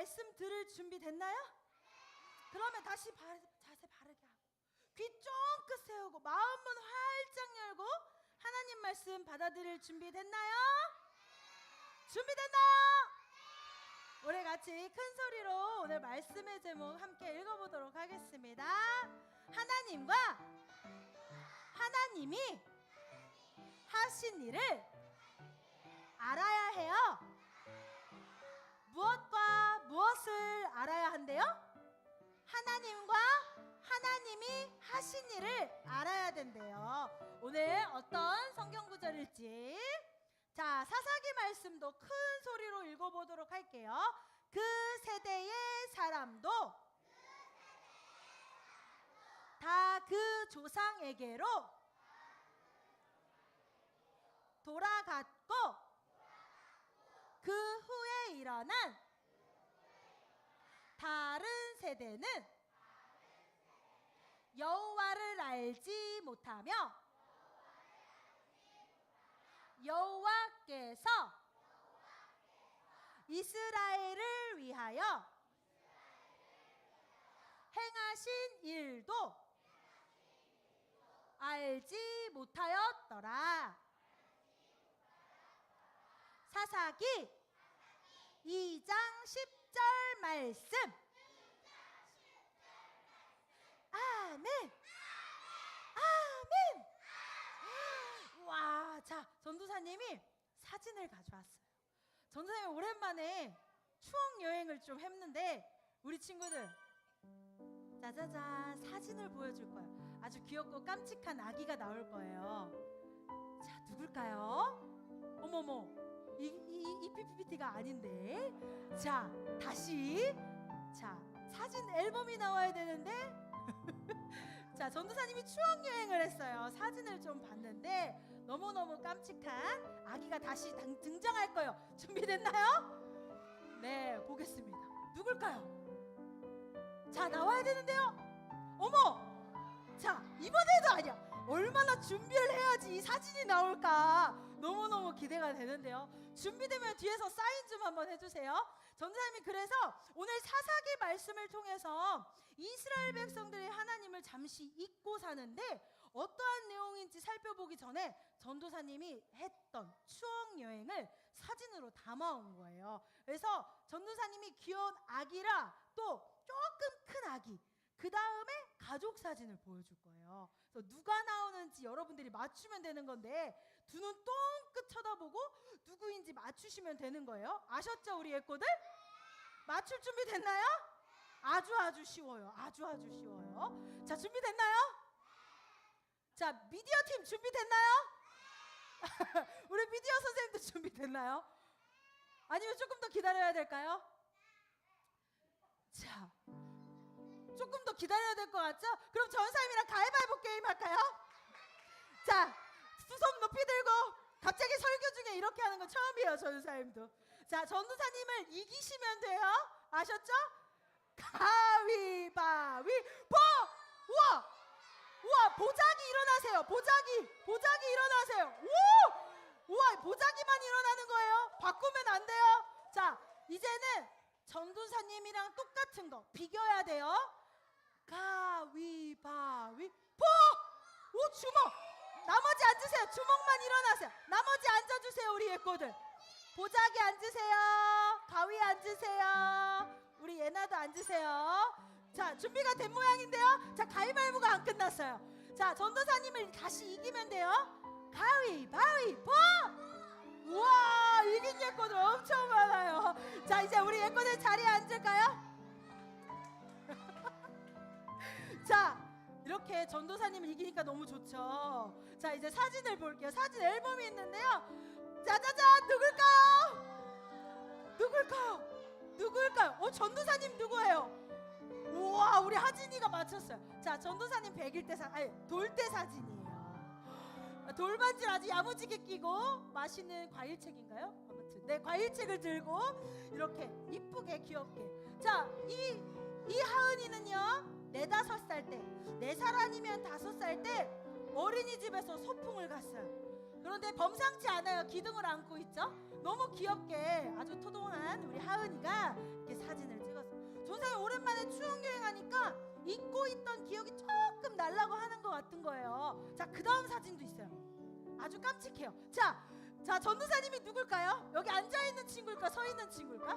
말씀 들을 준비 됐나요? 그러면 다시 자세 바르게 하고 귀 쫑긋 세우고 마음 문 활짝 열고 하나님 말씀 받아들일 준비 됐나요? 준비됐나요? 우리 같이 큰 소리로 오늘 말씀의 제목 함께 읽어보도록 하겠습니다. 하나님이 하신 일을 알아야 해요. 무엇과 무엇을 알아야 한대요? 하나님이 하신 일을 알아야 된대요. 오늘 어떤 성경 구절일지, 자, 사사기 말씀도 큰 소리로 읽어보도록 할게요. 그 세대의 사람도 다 그 조상에게로 돌아갔고 그 후에 일어난 다른 세대는 여호와를 알지 못하며 여호와께서 이스라엘을 위하여 행하신 일도 알지 못하였더라. 사사기 2장 10절 말씀. 아멘. 아멘. 와, 자, 전도사님이 사진을 가져왔어요. 전도사님이 오랜만에 추억 여행을 좀 했는데 우리 친구들 짜자잔 사진을 보여줄 거예요. 아주 귀엽고 깜찍한 아기가 나올 거예요. 자, 누굴까요? 어머머, 이 PPT가 아닌데. 자, 다시. 자, 사진 앨범이 나와야 되는데 자, 전도사님이 추억 여행을 했어요. 사진을 좀 봤는데 너무너무 깜찍한 아기가 다시 등장할 거예요. 준비됐나요? 네, 보겠습니다. 누굴까요? 자, 나와야 되는데요. 어머! 자, 이번에도 아니야. 얼마나 준비를 해야지 이 사진이 나올까. 너무너무 기대가 되는데요. 준비되면 뒤에서 사인 좀 한번 해주세요. 전도사님이 그래서 오늘 사사기 말씀을 통해서 이스라엘 백성들이 하나님을 잠시 잊고 사는데 어떠한 내용인지 살펴보기 전에 전도사님이 했던 추억 여행을 사진으로 담아온 거예요. 그래서 전도사님이 귀여운 아기랑 또 조금 큰 아기, 그 다음에 가족 사진을 보여줄 거예요. 그래서 누가 나오는지 여러분들이 맞추면 되는 건데 두 눈 똥긋 쳐다보고 누구인지 맞추시면 되는 거예요. 아셨죠, 우리 애꼬들? 맞출 준비 됐나요? 아주 쉬워요. 아주 쉬워요. 자, 준비됐나요? 자, 미디어 팀 준비됐나요? 우리 미디어 선생님도 준비됐나요? 아니면 조금 더 기다려야 될까요? 자, 조금 더 기다려야 될 것 같죠? 그럼 전사님이랑 가위바위보 게임 할까요? 자, 두 손 높이 들고 갑자기 설교 중에 이렇게 하는 건 처음이에요, 전사님도. 자, 전도사님을 이기시면 돼요. 아셨죠? 가위바위보! 우와, 보자기 일어나세요. 보자기 일어나세요. 우와, 보자기만 일어나는 거예요. 바꾸면 안 돼요. 자, 이제는 전도사님이랑 똑같은 거 비겨야 돼요. 가위바위보! 오, 주먹! 나머지 앉으세요. 주먹만 일어나세요. 나머지 앉아주세요, 우리 예꼬들. 보자기 앉으세요. 가위 앉으세요. 우리 예나도 앉으세요. 자, 준비가 된 모양인데요. 자, 가위바위보가 안 끝났어요. 자, 전도사님을 다시 이기면 돼요. 가위바위보! 우와, 이긴 예꼬들 엄청 많아요. 자, 이제 우리 예꼬들 자리에 앉을까요? 자, 이렇게 전도사님을 이기니까 너무 좋죠. 자, 이제 사진을 볼게요. 사진 앨범이 있는데요. 짜자잔, 누굴까요? 전도사님 누구예요? 우와, 우리 하진이가 맞췄어요. 자, 전도사님 100일 돌 때 사진이에요. 돌반지를 아주 야무지게 끼고 맛있는 과일책인가요? 아무튼 네, 과일책을 들고 이렇게 이쁘게 귀엽게. 자, 이 하은이는요 4-5살 때, 4살 아니면 5살 때 어린이집에서 소풍을 갔어요. 그런데 범상치 않아요. 기둥을 안고 있죠. 너무 귀엽게 아주 토동한 우리 하은이가 이렇게 사진을 찍었어요. 전사님 오랜만에 추억 여행하니까 잊고 있던 기억이 조금 날라고 하는 것 같은 거예요. 자, 그 다음 사진도 있어요. 아주 깜찍해요. 자, 전도사님이 누굴까요? 여기 앉아있는 친구일까? 서있는 친구일까?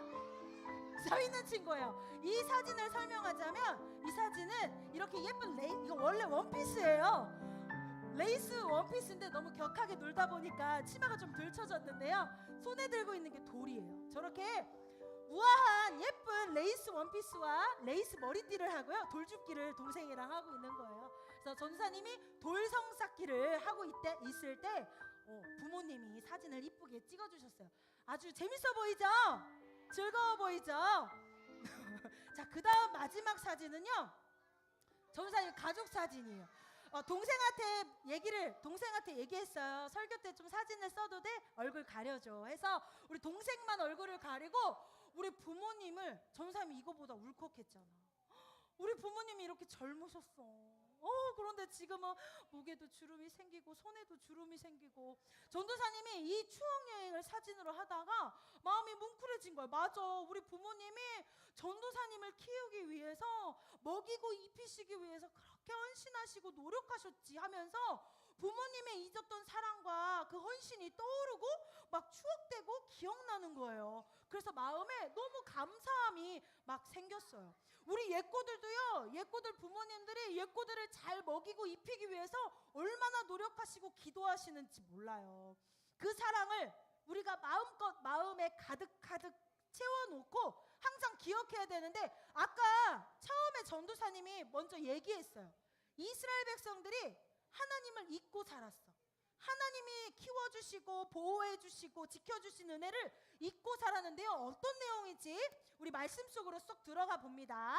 서있는 친구예요. 이 사진을 설명하자면 이 사진은 이렇게 예쁜 이거 원래 원피스예요. 레이스 원피스인데 너무 격하게 놀다 보니까 치마가 좀 들쳐졌는데요. 손에 들고 있는 게 돌이에요. 저렇게 우아한 예쁜 레이스 원피스와 레이스 머리띠를 하고요. 돌줍기를 동생이랑 하고 있는 거예요. 그래서 전사님이 돌성쌓기를 하고 있을 때 부모님이 사진을 이쁘게 찍어주셨어요. 아주 재밌어 보이죠? 즐거워 보이죠? 자, 그 다음 마지막 사진은요, 전사님 가족 사진이에요. 동생한테 얘기했어요. 설교 때 좀 사진을 써도 돼? 얼굴 가려줘 해서 우리 동생만 얼굴을 가리고 우리 부모님을, 전사님이 이거보다 울컥했잖아. 우리 부모님이 이렇게 젊으셨어. 그런데 지금은 목에도 주름이 생기고 손에도 주름이 생기고. 전도사님이 이 추억 여행을 사진으로 하다가 마음이 뭉클해진 거예요. 맞아, 우리 부모님이 전도사님을 키우기 위해서, 먹이고 입히시기 위해서 그렇게 헌신하시고 노력하셨지 하면서 부모님의 잊었던 사랑과 그 헌신이 떠오르고 막 추억되고 기억나는 거예요. 그래서 마음에 너무 감사함이 막 생겼어요. 우리 옛꼬들도요, 옛꼬들 부모님들이 옛꼬들을 잘 먹이고 입히기 위해서 얼마나 노력하시고 기도하시는지 몰라요. 그 사랑을 우리가 마음껏 마음에 가득가득 채워놓고 항상 기억해야 되는데, 아까 처음에 전도사님이 먼저 얘기했어요. 이스라엘 백성들이 하나님을 잊고 살았어. 하나님이 키워주시고 보호해주시고 지켜주신 은혜를 잊고 살았는데요. 어떤 내용인지 우리 말씀 속으로 쏙 들어가 봅니다.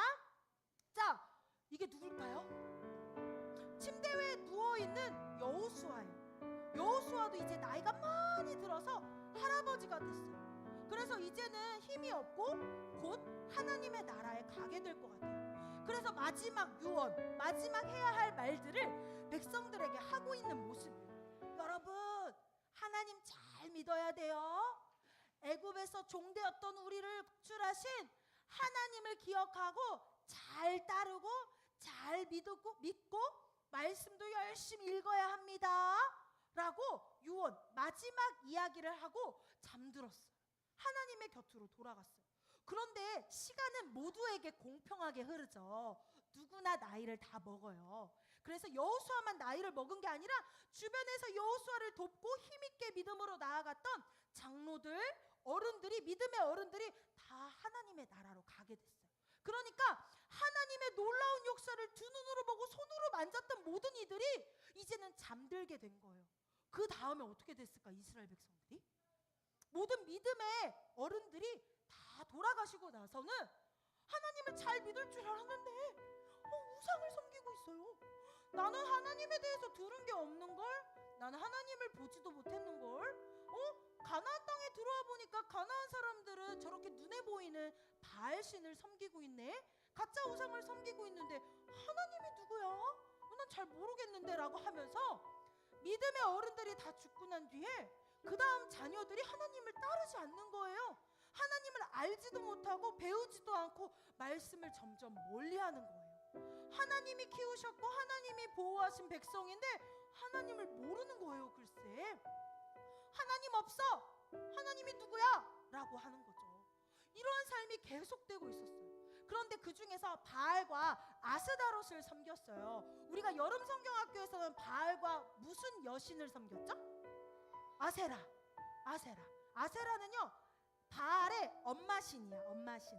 자, 이게 누굴까요? 침대 위에 누워있는 여호수아예요. 여호수아도 이제 나이가 많이 들어서 할아버지가 됐어요. 그래서 이제는 힘이 없고 곧 하나님의 나라에 가게 될 것 같아요. 그래서 마지막 유언, 마지막 해야 할 말들을 백성들에게 하고 있는 모습이에요. 여러분, 하나님 잘 믿어야 돼요. 애굽에서 종되었던 우리를 구출하신 하나님을 기억하고 잘 따르고 잘 믿고 말씀도 열심히 읽어야 합니다 라고 유언, 마지막 이야기를 하고 잠들었어요. 하나님의 곁으로 돌아갔어요. 그런데 시간은 모두에게 공평하게 흐르죠. 누구나 나이를 다 먹어요. 그래서 여호수아만 나이를 먹은 게 아니라 주변에서 여호수아를 돕고 힘있게 믿음으로 나아갔던 장로들, 어른들이, 믿음의 어른들이 다 하나님의 나라로 가게 됐어요. 그러니까 하나님의 놀라운 역사를 두 눈으로 보고 손으로 만졌던 모든 이들이 이제는 잠들게 된 거예요. 그 다음에 어떻게 됐을까? 이스라엘 백성들이, 모든 믿음의 어른들이 다 돌아가시고 나서는 하나님을 잘 믿을 줄 알았는데 우상을 섬기고 있어요. 나는 하나님에 대해서 들은 게 없는걸? 나는 하나님을 보지도 못했는걸? 가나안 땅에 들어와 보니까 가나안 사람들은 저렇게 눈에 보이는 바알신을 섬기고 있네? 가짜 우상을 섬기고 있는데 하나님이 누구야? 난 잘 모르겠는데 라고 하면서 믿음의 어른들이 다 죽고 난 뒤에 그 다음 자녀들이 하나님을 따르지 않는 거예요. 하나님을 알지도 못하고 배우지도 않고 말씀을 점점 멀리하는 거예요. 하나님이 키우셨고 하나님이 보호하신 백성인데 하나님을 모르는 거예요. 글쎄, 하나님 없어, 하나님이 누구야? 라고 하는 거죠. 이러한 삶이 계속되고 있었어요. 그런데 그 중에서 바알과 아스다롯을 섬겼어요. 우리가 여름 성경학교에서는 바알과 무슨 여신을 섬겼죠? 아세라는요 바알의 엄마신이야, 엄마신.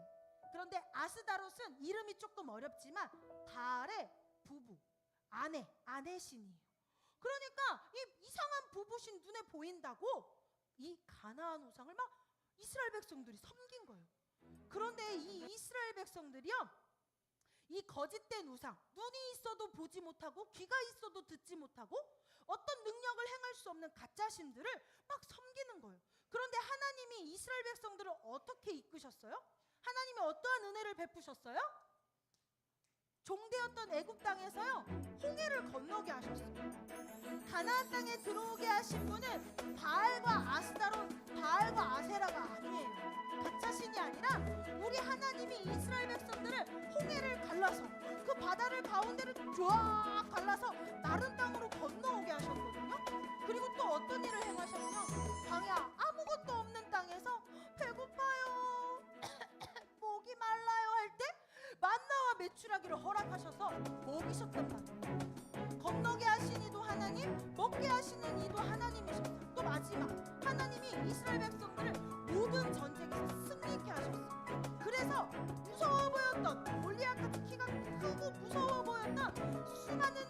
그런데 아스다롯은 이름이 조금 어렵지만 바알의 부부, 아내신이에요. 그러니까 이 이상한 부부신 눈에 보인다고 이 가나안 우상을 막 이스라엘 백성들이 섬긴 거예요. 그런데 이 이스라엘 백성들이요, 이 거짓된 우상, 눈이 있어도 보지 못하고 귀가 있어도 듣지 못하고 어떤 능력을 행할 수 없는 가짜신들을 막 섬기는 거예요. 그런데 하나님이 이스라엘 백성들을 어떻게 이끄셨어요? 하나님이 어떠한 은혜를 베푸셨어요? 종되었던 애굽 땅에서요 홍해를 건너게 하셨어요. 가나안 땅에 들어오게 하신 분은 바알과 아스타롯, 바알과 아세라가 아니에요. 가짜 신이 아니라 우리 하나님이 이스라엘 백성들을 홍해를 갈라서 그 바다를 가운데를 쫙 갈라서 마른 땅으로 건너오게 하셨거든요. 그리고 또 어떤 일을 행하셨냐? 광야 아무것도 없는 땅에서 배고파요 목이 말라요 할 때 만나와 메추라기를 허락하셔서 먹이셨단 말이에요. 건너게 하신 이도 하나님, 먹게 하시는 이도 하나님이셨어요. 또 마지막 하나님이 이스라엘 백성들을 모든 전쟁에서 승리케 하셨어요. 그래서 무서워 보였던 골리앗같이 키가 크고 무서워 보였던 수많은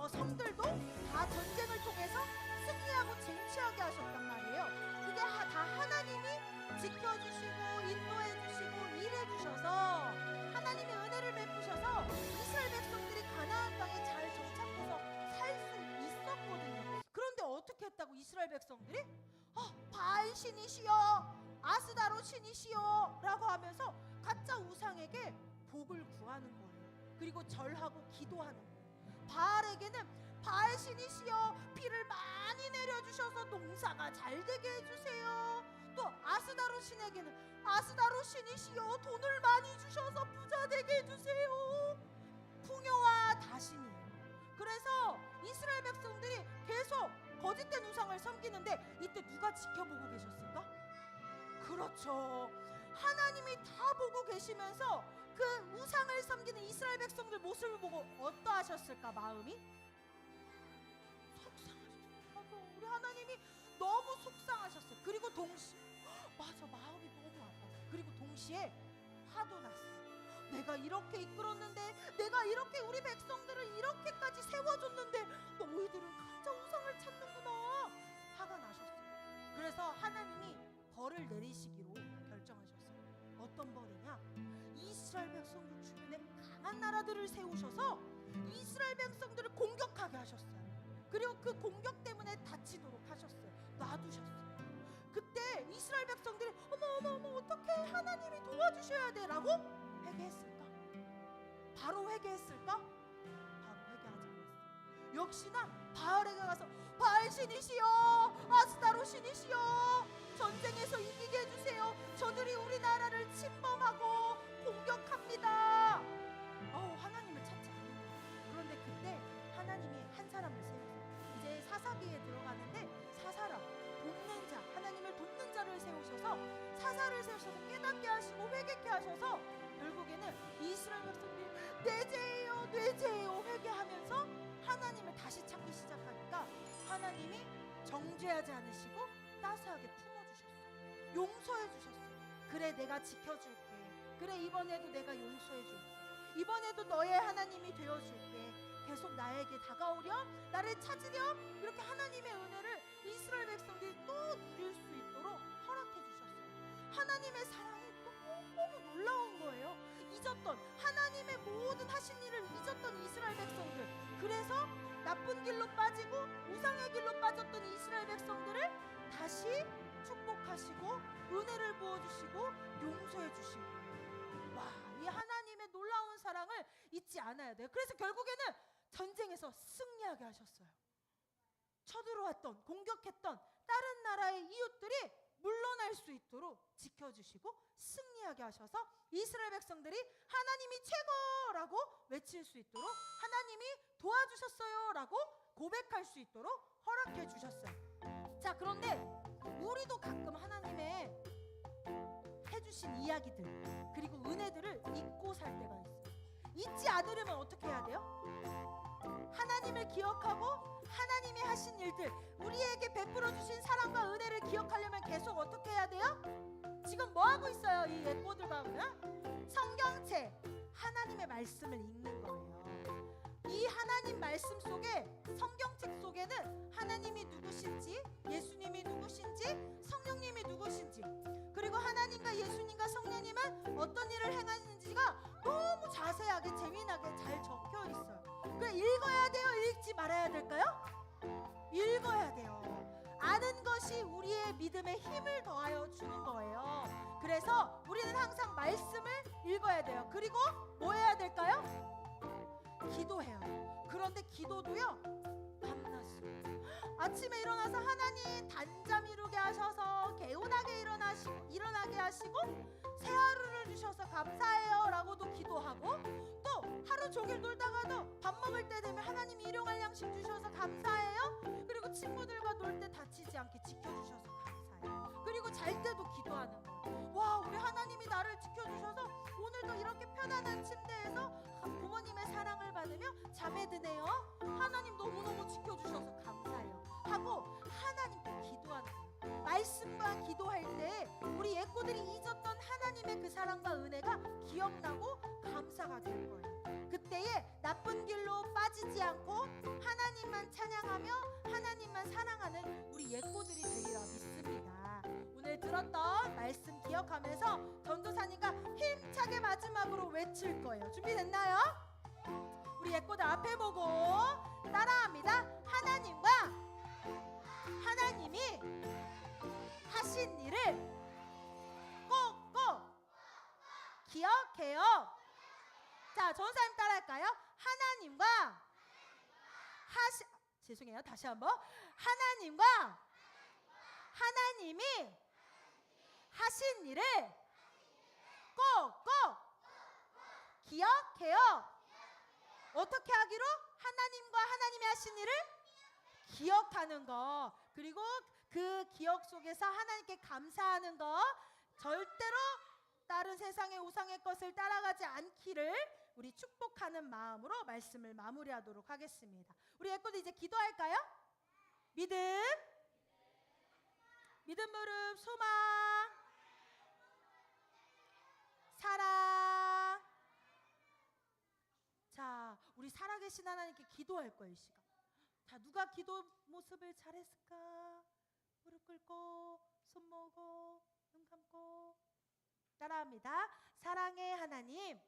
성들도 다 전쟁을 통해서 승리하고 쟁취하게 하셨단 말이에요. 그게 다 하나님이 지켜주시고 인도해주시고 일해주셔서 하나님이 은혜를 베푸셔서 이스라엘 백성들이 가나안 땅에 잘 정착해서 살 수 있었거든요. 그런데 어떻게 했다고 이스라엘 백성들이 바알 신이시여 아스다로 신이시여 라고 하면서 가짜 우상에게 복을 구하는 거예요. 그리고 절하고 기도하는 거예요. 바알에게는 바알 신이시여 비를 많이 내려주셔서 농사가 잘 되게 해주세요. 또 아스다로 신에게는 아스다로 신이시여 돈을 많이 주셔서 부자 되게 해주세요. 풍요와 다신이에요. 그래서 이스라엘 백성들이 계속 거짓된 우상을 섬기는데 이때 누가 지켜보고 계셨을까? 그렇죠. 하나님이 다 보고 계시면서 그 우상을 섬기는 이스라엘 백성들 모습을 보고 어떠하셨을까? 마음이 속상하셨어요. 우리 하나님이 너무 속상하셨어요. 그리고 동시에 맞아 마음이 너무 아팠어요. 그리고 동시에 화도 났어요. 내가 이렇게 이끌었는데 내가 이렇게 우리 백성들을 이렇게까지 세워줬는데 너희들은 가짜 우상을 찾는구나. 화가 나셨어요. 그래서 하나님이 벌을 내리시기로 결정하셨어요. 어떤 벌이냐? 이스라엘 백성들 주변에 강한 나라들을 세우셔서 이스라엘 백성들을 공격하게 하셨어요. 그리고 그 공격 때문에 다치도록 하셨어요. 놔두셨어요. 그때 이스라엘 백성들이 어머 어떻게 하나님이 도와주셔야 돼 라고 회개했을까? 바로 회개했을까? 바로 회개하지 않았어요. 역시나 바알에게 가서 바알 신이시여 아스타로 신이시여 전쟁에서 이기게 해주세요. 저들이 우리나라를 침범하고 공격합니다. 하나님을 찾지 않는 거예요. 그런데 그때 하나님이 한 사람을 세우세요. 이제 사사기에 들어가는데 사사라 돕는 자, 하나님을 돕는 자를 세우셔서 사사를 세우셔서 깨닫게 하시고 회개케 하셔서 결국에는 이스라엘 백성들이 내 죄예요 회개하면서 하나님을 다시 찾기 시작하니까 하나님이 정죄하지 않으시고 따스하게 품어주셨어요. 용서해 주셨어요. 그래 내가 지켜줄게. 그래 이번에도 내가 용서해 줄게. 이번에도 너의 하나님이 되어줄게. 계속 나에게 다가오렴, 나를 찾으렴. 이렇게 하나님의 은혜를 이스라엘 백성들이 또 누릴 수 있도록 허락해 주셨어요. 하나님의 사랑이 너무 놀라운 거예요. 잊었던 하나님의 모든 하신 일을 잊었던 이스라엘 백성들. 그래서 나쁜 길로 빠지고 우상의 길로 빠졌던 이스라엘 백성들을 다시 축복하시고 은혜를 부어주시고 용서해 주시고, 와, 이 하나님의 놀라운 사랑을 잊지 않아야 돼요. 그래서 결국에는 전쟁에서 승리하게 하셨어요. 쳐들어왔던 공격했던 다른 나라의 이웃들이 물러날 수 있도록 지켜주시고 승리하게 하셔서 이스라엘 백성들이 하나님이 최고라고 외칠 수 있도록, 하나님이 도와주셨어요 라고 고백할 수 있도록 허락해 주셨어요. 자, 그런데 우리도 가끔 하나님의 해주신 이야기들 그리고 은혜들을 잊고 살 때가 있어요. 잊지 않으려면 어떻게 해야 돼요? 하나님을 기억하고 하나님이 하신 일들, 우리에게 베풀어 주신 사랑과 은혜를 기억하려면 계속 어떻게 해야 돼요? 지금 뭐 하고 있어요? 이 예뽀들과 성경책, 하나님의 말씀을 읽는 거예요. 이 하나님 말씀 속에, 성경책 속에는 하나님이 누구신지, 예수님이 누구신지, 성령님이 누구신지, 그리고 하나님과 예수님과 성령님은 어떤 일을 행하는지가 너무 자세하게 재미나게 잘 적혀 있어요. 그래, 읽어야 돼요? 읽지 말아야 될까요? 읽어야 돼요. 아는 것이 우리의 믿음에 힘을 더하여 주는 거예요. 그래서 우리는 항상 말씀을 읽어야 돼요. 그리고 뭐 해야 될까요? 기도해요. 그런데 기도도요 밤낮으로 아침에 일어나서 하나님 단잠 이루게 하셔서 개운하게 일어나게 하시고 새 하루를 주셔서 감사해요 라고도 기도하고, 또 하루 종일 놀다가도 밥 먹을 때 되면 하나님 일용할 양식 주셔서 감사해요. 그리고 친구들과 놀 때 다치지 않게 지켜주셔서 감사해요. 그리고 잘 때도 기도하는 거예요. 와, 우리 하나님이 나를 지켜주셔서 오늘도 이렇게 편안한 침대에서 부모님의 사랑을 받으며 잠에 드네요. 하나님 너무너무 지켜주셔서 감사해요 하고 하나님께 기도하는 거예요. 말씀과 기도할 때 우리 예꼬들이 잊었던 하나님의 그 사랑과 은혜가 기억나고 감사가 될 거예요. 그때에 나쁜 길로 빠지지 않고 하나님만 찬양하며 하나님만 사랑하는 우리 예꼬들이 되리라 믿습니다. 오늘 들었던 말씀 기억하면서 전도사님과 힘차게 마지막으로 외칠 거예요. 준비됐나요? 우리 예꼬들 앞에 보고 따라합니다. 하나님이 하신 일을 꼭꼭 기억해요. 자, 전도사님 따라할까요? 죄송해요. 다시 한번. 하나님이 하신 일을 꼭꼭 기억해요. 어떻게 하기로? 하나님이 하신 일을 기억하는 거. 그리고 그 기억 속에서 하나님께 감사하는 거. 절대로 다른 세상의 우상의 것을 따라가지 않기를 우리 축복하는 마음으로 말씀을 마무리하도록 하겠습니다. 우리 예꼬들 이제 기도할까요? 믿음 무릎 소망 사랑. 자, 우리 살아계신 하나님께 기도할 거예요. 이 시간. 자, 누가 기도 모습을 잘했을까? 무릎 꿇고 손 모으고 눈 감고 따라합니다. 사랑의 하나님,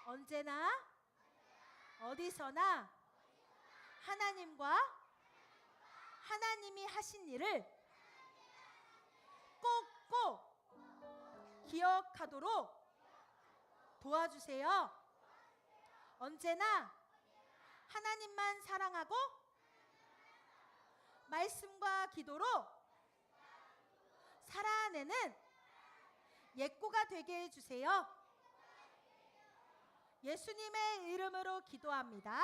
언제나 어디서나 하나님이 하신 일을 꼭꼭 기억하도록 도와주세요. 언제나 하나님만 사랑하고 말씀과 기도로 살아내는 예꼬가 되게 해주세요. 예수님의 이름으로 기도합니다.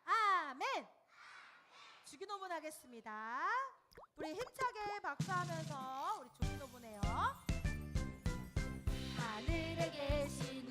아멘. 주기도문 하겠습니다. 우리 힘차게 박수하면서 우리 주기도문해요. 하늘에 계신